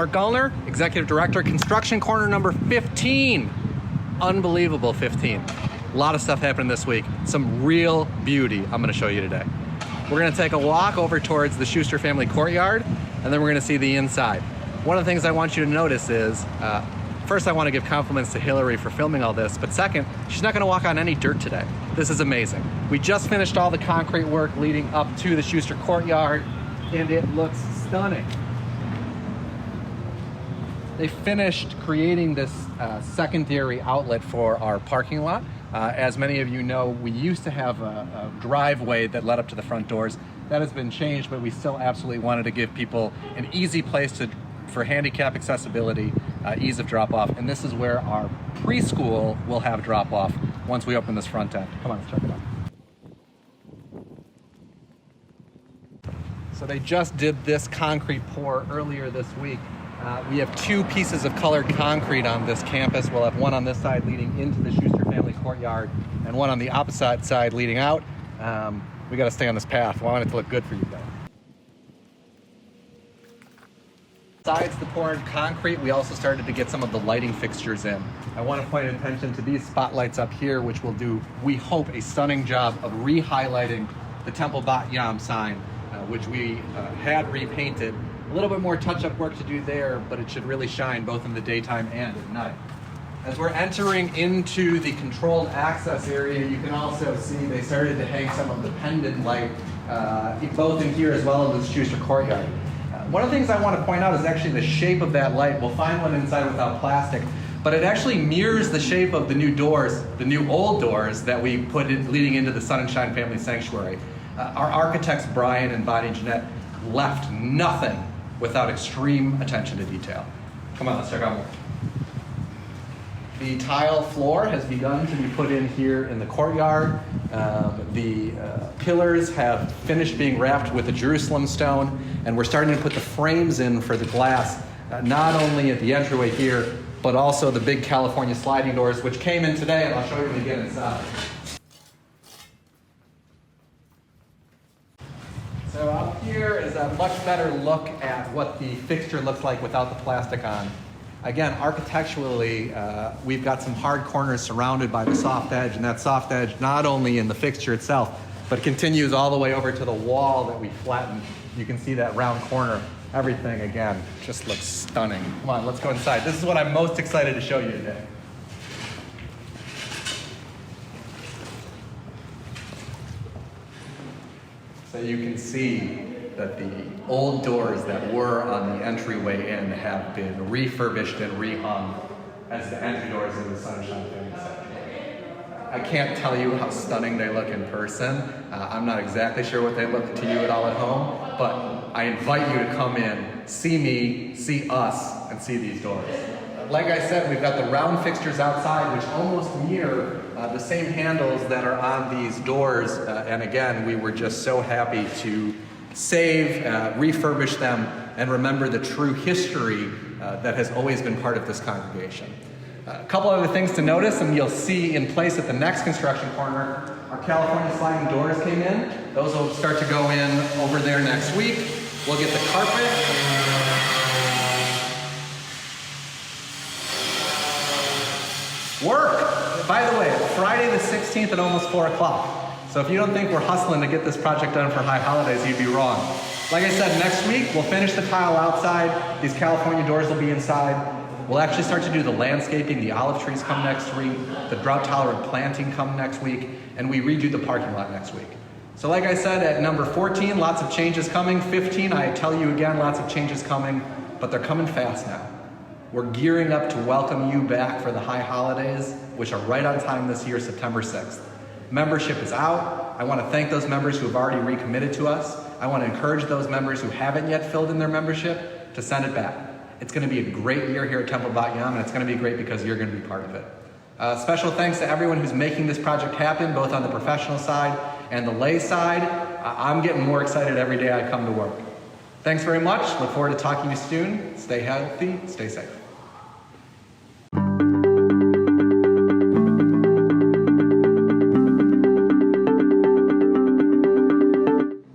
Mark Gulner, Executive Director, Construction Corner number 15. Unbelievable 15. A lot of stuff happened this week. Some real beauty I'm gonna show you today. We're gonna take a walk over towards the Shuster Family Courtyard, and then we're gonna see the inside. One of the things I want you to notice is, first, I want to give compliments to Hillary for filming all this, but second, she's not going to walk on any dirt today. This is amazing. We just finished all the concrete work leading up to the Shuster Courtyard, and it looks stunning. They finished creating this secondary outlet for our parking lot. As many of you know, we used to have a driveway that led up to the front doors. That has been changed, but we still absolutely wanted to give people an easy place for handicap accessibility, ease of drop-off, and this is where our preschool will have drop-off once we open this front end. Come on, let's check it out. So they just did this concrete pour earlier this week. We have two pieces of colored concrete on this campus. We'll have one on this side leading into the Shuster Family Courtyard and one on the opposite side leading out. We got to stay on this path. We want it to look good for you guys. Besides the poured concrete, we also started to get some of the lighting fixtures in. I want to point attention to these spotlights up here, which will do, we hope, a stunning job of re-highlighting the Temple Bat Yahm sign, which we had repainted. A little bit more touch-up work to do there, but it should really shine both in the daytime and at night. As we're entering into the controlled access area, you can also see they started to hang some of the pendant light, both in here as well as the Shuster Courtyard. One of the things I want to point out is actually the shape of that light. We'll find one inside without plastic, but it actually mirrors the shape of the new doors, the new old doors that we put in leading into the Sun and Shine Family Sanctuary. Our architects, Brian and Bonnie Jeanette, left nothing without extreme attention to detail. Come on, let's check out more. The tile floor has begun to be put in here in the courtyard. The pillars have finished being wrapped with the Jerusalem stone, and we're starting to put the frames in for the glass, not only at the entryway here, but also the big California sliding doors, which came in today, and I'll show you when we get inside. So up here is a much better look at what the fixture looks like without the plastic on. Again, architecturally, we've got some hard corners surrounded by the soft edge, and that soft edge not only in the fixture itself, but continues all the way over to the wall that we flattened. You can see that round corner. Everything, again, just looks stunning. Come on, let's go inside. This is what I'm most excited to show you today. So you can see that the old doors that were on the entryway in have been refurbished and rehung as the entry doors in the Sunshine Family Sanctuary. I can't tell you how stunning they look in person. I'm not exactly sure what they look to you at all at home, but I invite you to come in, see me, see us, and see these doors. Like I said, we've got the round fixtures outside, which almost mirror the same handles that are on these doors. And again, we were just so happy to save, refurbish them, and remember the true history that has always been part of this congregation. A couple other things to notice, and you'll see in place at the next construction corner, our California sliding doors came in. Those will start to go in over there next week. We'll get the carpet. Work! By the way, Friday the 16th at almost 4 o'clock. So if you don't think we're hustling to get this project done for high holidays, you'd be wrong. Like I said, next week, we'll finish the tile outside. These California doors will be inside. We'll actually start to do the landscaping. The olive trees come next week. The drought-tolerant planting come next week. And we redo the parking lot next week. So like I said, at number 14, lots of changes coming. 15, I tell you again, lots of changes coming. But they're coming fast now. We're gearing up to welcome you back for the high holidays, which are right on time this year, September 6th. Membership is out. I want to thank those members who have already recommitted to us. I want to encourage those members who haven't yet filled in their membership to send it back. It's going to be a great year here at Temple Bat Yahm, and it's going to be great because you're going to be part of it. Special thanks to everyone who's making this project happen, both on the professional side and the lay side. I'm getting more excited every day I come to work. Thanks very much. Look forward to talking to you soon. Stay healthy, stay safe.